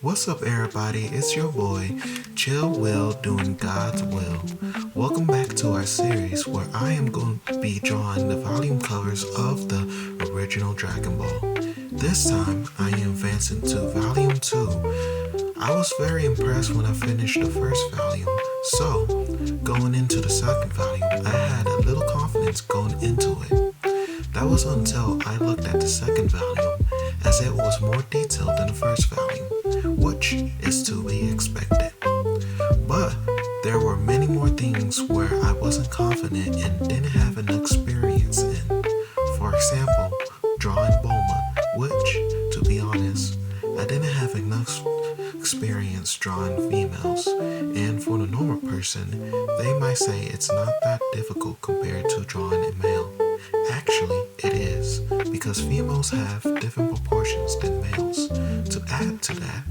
What's up, everybody? It's your boy, Chill Will, doing God's will. Welcome back to our series where I am going to be drawing the volume covers of the original Dragon Ball. This time, I am advancing to Volume 2. I was very impressed when I finished the first volume, so going into the second volume, I had a little confidence going into it. That was until I looked at the second volume, as it was more detailed than the first volume, which is to be expected. But there were many more things where I wasn't confident and didn't have enough experience in. For example, drawing Bulma, which, to be honest, I didn't have enough experience drawing females, and for the normal person, they might say it's not that difficult compared to drawing a male. Actually, it is, because females have different proportions than males. To add to that,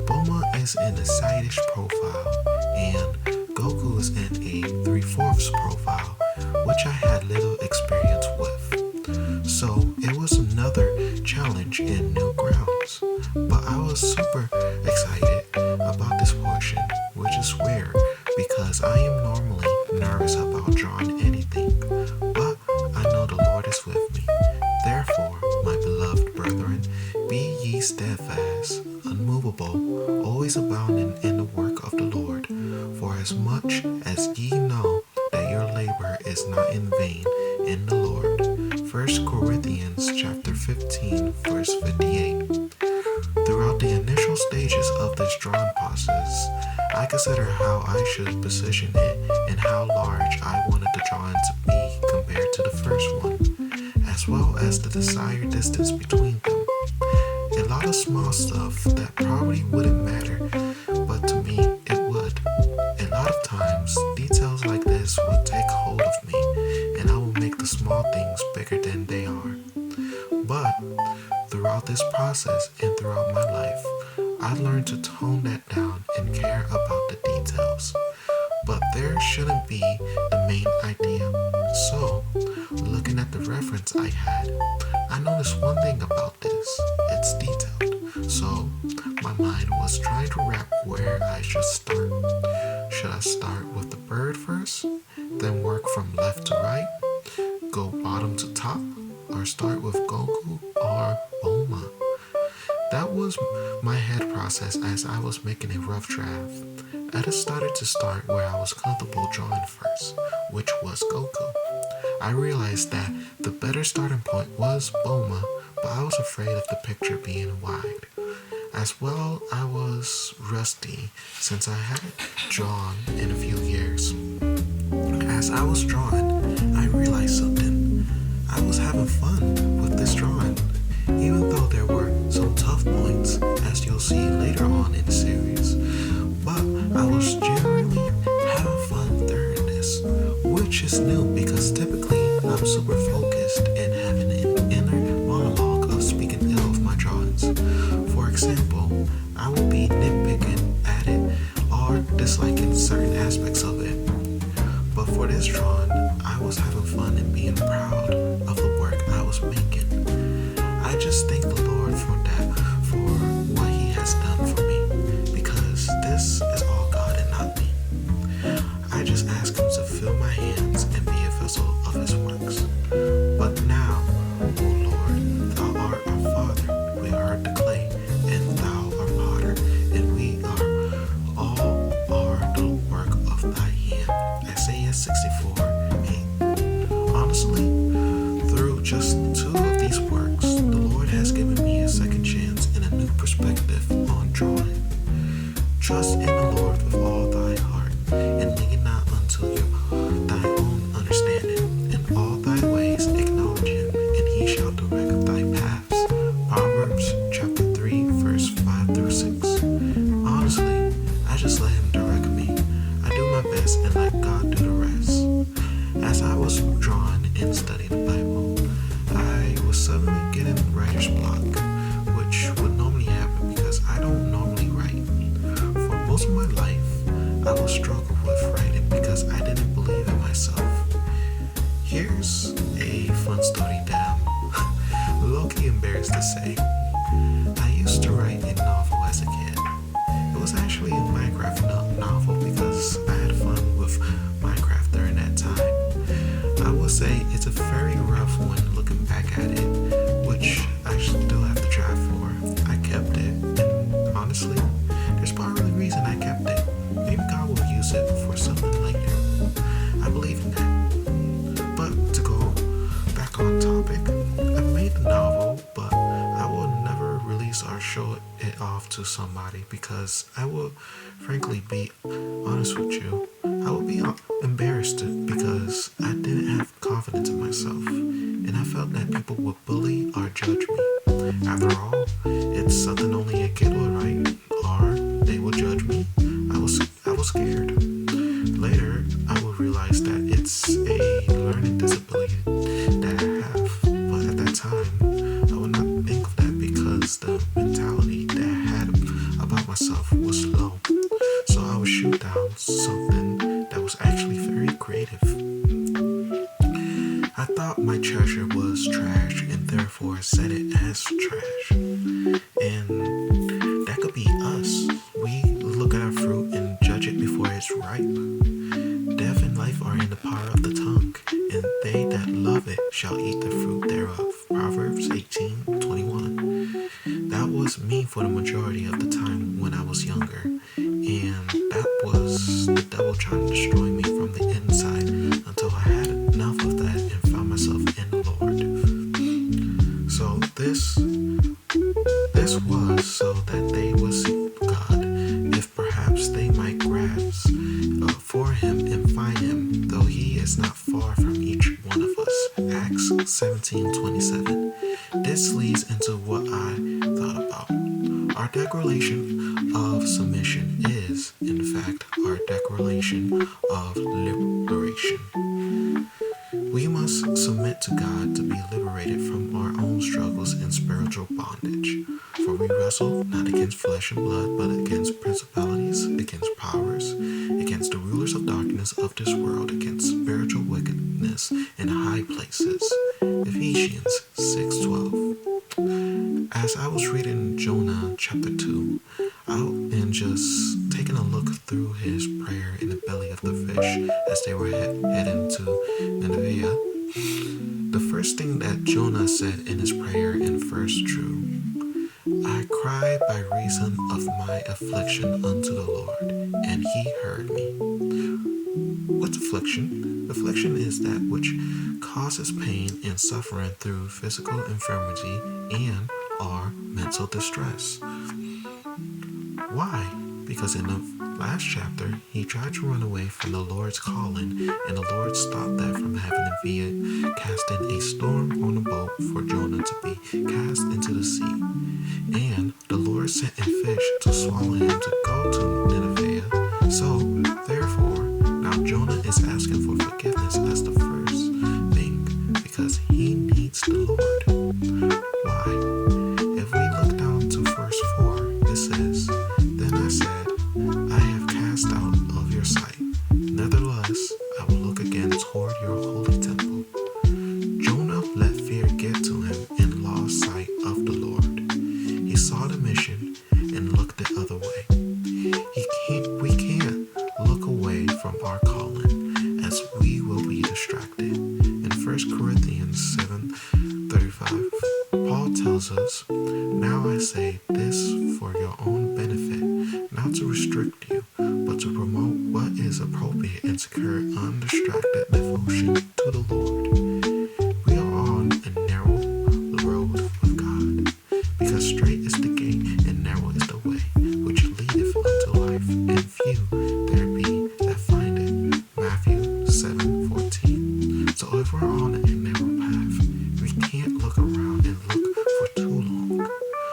Bulma is in a side-ish profile, and Goku is in a 3/4 profile, which I had little experience with. So it was another challenge in new grounds. But I was super excited about this portion, which is weird because I am normally nervous about drawing anything. But I know the Lord is with me. Therefore, my beloved brethren, be ye steadfast, unmovable, always abounding in the work of the Lord. For as much as ye know that your labor is not in vain in the Lord. 1 Corinthians chapter 15, verse 58. Throughout the initial stages of this drawing process, I considered how I should position it and how large I wanted the drawing to be compared to the first one, as well as the desired distance between them. A lot of small stuff that probably wouldn't matter, but to me it would. A lot of times, details like this will take hold of me, and I will make the small things bigger than they are. But throughout this process and throughout my life, I learned to tone that down and care about the details. But there shouldn't be the main idea. So, looking at the reference I had, I noticed one thing about this. It's detailed. So, my mind was trying to wrap where I should start. Should I start with the bird first, then work from left to right, go bottom to top, or start with Goku or Bulma? That was my head process as I was making a rough draft. I decided to start where I was comfortable drawing first, which was Goku. I realized that the better starting point was Bulma, but I was afraid of the picture being wide. As well, I was rusty since I hadn't drawn in a few years. As I was drawing, I realized something. I was having fun with this drawing, even though there were some tough points, as you'll see later on in the series. But I was generally having fun during this, which is new because typically I'm super focused and having an inner monologue of speaking ill of my drawings. For example, I will be nitpicking at it or disliking certain aspects of it. But for this drawing, I was having fun and being proud of the work I was making. I just thank the Lord for that, for what He has done for me, because this is all God and not me. I just ask Him to fill my hands and be a vessel of His works. But now, O Lord, Thou art our Father, we are the clay, and Thou art potter, and we all are the work of Thy hand. Isaiah 64:8. Honestly, through just two of these works, the Lord has given me a second chance and a new perspective on drawing. Trust in the Lord with all thy heart, and lean not unto thy own understanding. In all thy ways acknowledge Him, and He shall direct thy paths. Proverbs chapter 3, verse 5 through 6. Honestly, I just let Him direct me. I do my best and let God do the rest. As I was drawing and studying the Bible, I was suddenly getting writer's block, which would normally happen because I don't normally write. For most of my life, I would struggle with writing because I didn't believe in myself. Here's a fun story that I'm low-key embarrassed to say. I used to write a novel as a kid. would say it's a very rough one looking back at it, which I still have to try for. I kept it, and honestly, there's probably a reason I kept it. Maybe God will use it for something later. I believe in that. But to go back on topic, I made the novel, but I will never release or show it off to somebody because I will frankly be honest with you. I would be embarrassed because I didn't have confidence in myself, and I felt that people would bully or judge me. After all, it's something only a kid would write, or they would judge me. I was scared. Later, I would realize that it's a learning disability that I have, but at that time, I would not think of that because the mentality that I had about myself was low. So I would shoot down something that was actually very creative. I thought my treasure was trash and therefore said it as trash. And that could be us. We look at our fruit and judge it before it's ripe. Death and life are in the power of the tongue, and they that love it shall eat the fruit thereof. Proverbs 18:21. That was me for the majority of the time when I was younger, and that was the devil trying to destroy me from the inside until I had enough of that and found myself in the Lord. So this was so that they would seek God, if perhaps they might grasp for him and find him, though he is not far from each one of us. Acts 17:27. This leads into what I thought about. Our declaration of submission is, in fact, our declaration of liberation. We must submit to God to be liberated from our own struggles and spiritual bondage. For we wrestle not against flesh and blood, but against principalities, against powers, against the rulers of darkness of this world, against spiritual wickedness in high places. Ephesians 6:12. As I was reading Jonah chapter 2, and just taking a look through his prayer in the belly of the fish as they were heading to Nineveh, the first thing that Jonah said in his prayer in verse 2, I cried by reason of my affliction unto the Lord, and he heard me. What's affliction? Affliction is that which causes pain and suffering through physical infirmity and or mental distress. Why? Because in the last chapter, he tried to run away from the Lord's calling, and the Lord stopped that from heaven via casting a storm on a boat for Jonah to be cast into the sea. And the Lord sent a fish to swallow him to go to Nineveh. So, therefore, now Jonah is asking for forgiveness as the first thing, because he needs the Lord. Why? If we look down to verse 4, it says, Then I said, I have cast out of your sight. Nevertheless, I will look again toward your holy temple. Jonah let fear get to him and lost sight of the Lord. He saw the mission and looked the other way. We can't look away from our calling, as we will be distracted. In 1 Corinthians 7:35, Paul tells us, Now I say this for your own benefit, not to restrict you, but to promote what is appropriate and secure undistracted devotion to the Lord. We are on a narrow road with God, because straight is the gate and narrow is the way, which leadeth unto life, and few there be that find it. Matthew 7:14. So if we're on a narrow path, we can't look around and look for too long,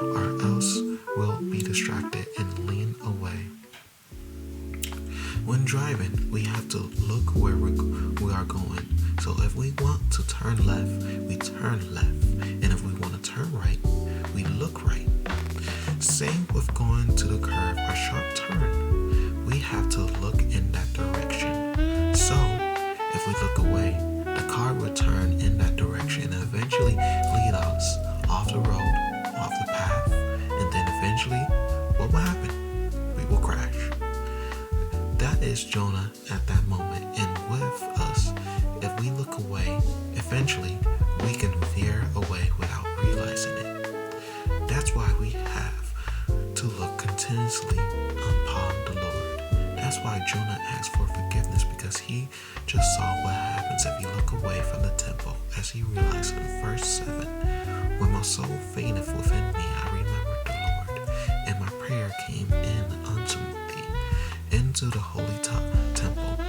or else we'll be distracted and lean away. When driving, we have to look where we are going. So if we want to turn left, we turn left. And if we want to turn right, we look right. Same with going to the curve or sharp turn. We have to look in that direction. So if we look away, the car will turn in that direction and eventually lead us off the road, off the path, and then eventually, what will happen? We will crash. That is Jonah at that moment, and with us, if we look away way, eventually, we can veer away without realizing it. That's why we have to look continuously upon the Lord. That's why Jonah asked for forgiveness, because he just saw what happens if you look away from the temple, as he realized in verse 7. When my soul fainteth within me, I remembered the Lord, and my prayer came in unto thee, into the holy temple.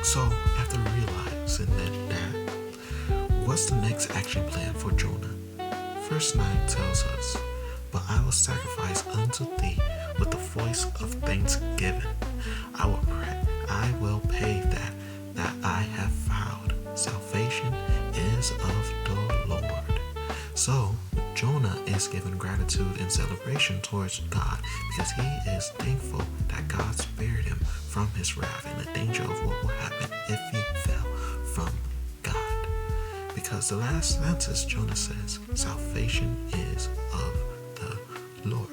So, after realizing that, what's the next action plan for Jonah? Verse 9 tells us, but I will sacrifice unto thee with the voice of thanksgiving. I will pay that I have vowed. Salvation is of the Lord. So, Jonah is giving gratitude and celebration towards God because he is thankful that God spared him from his wrath and the danger of what will happen if he fell from God. Because the last sentence, Jonah says, salvation is of the Lord.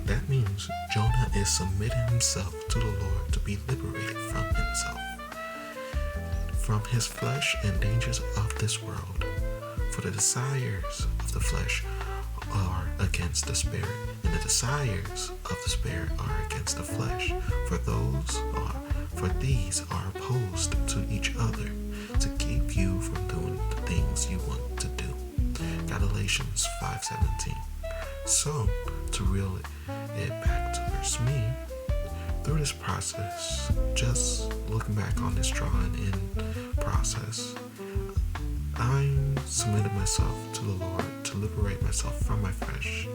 That means Jonah is submitting himself to the Lord to be liberated from himself, from his flesh and dangers of this world. For the desires of the flesh are against the spirit, and the desires of the spirit are against the flesh. For these are opposed to each other, to keep you from doing the things you want to do. Galatians 5:17. So, to reel it back towards me, through this process, just looking back on this drawing in process, I'm submitting myself to the Lord to liberate myself from my flesh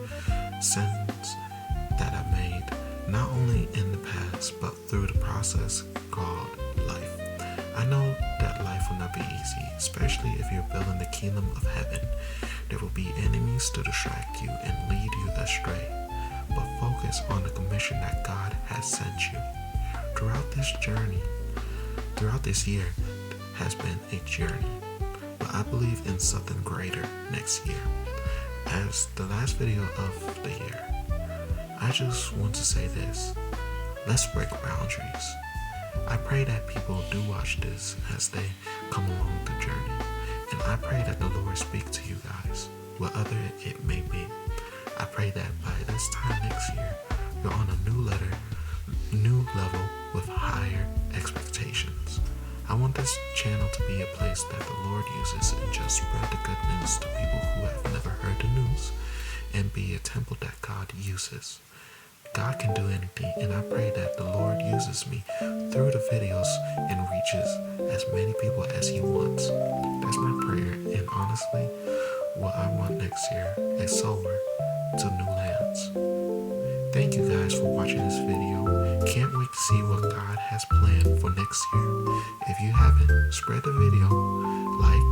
sins that I made, not only in the past, but through the process called life. I know that life will not be easy, especially if you're building the kingdom of heaven. There will be enemies to distract you and lead you astray, but focus on the commission that God has sent you. Throughout this year has been a journey, but I believe in something greater next year. As the last video of the year, I just want to say this: let's break boundaries. I pray that people do watch this as they come along the journey, and I pray that the Lord speak to you guys, whatever it may be. I pray that by this time next year, you're on a new level with higher expectations. I want this channel to be a place that the Lord uses and just spread the good news to people who have never heard the news, and be a temple that God uses. God can do anything, and I pray that the Lord uses me through the videos and reaches as many people as He wants. That's my prayer, and honestly, what I want next year is sower to new lands. Thank you guys for watching this video. Can't wait to see what God has planned for next year. If you haven't, spread the video, like,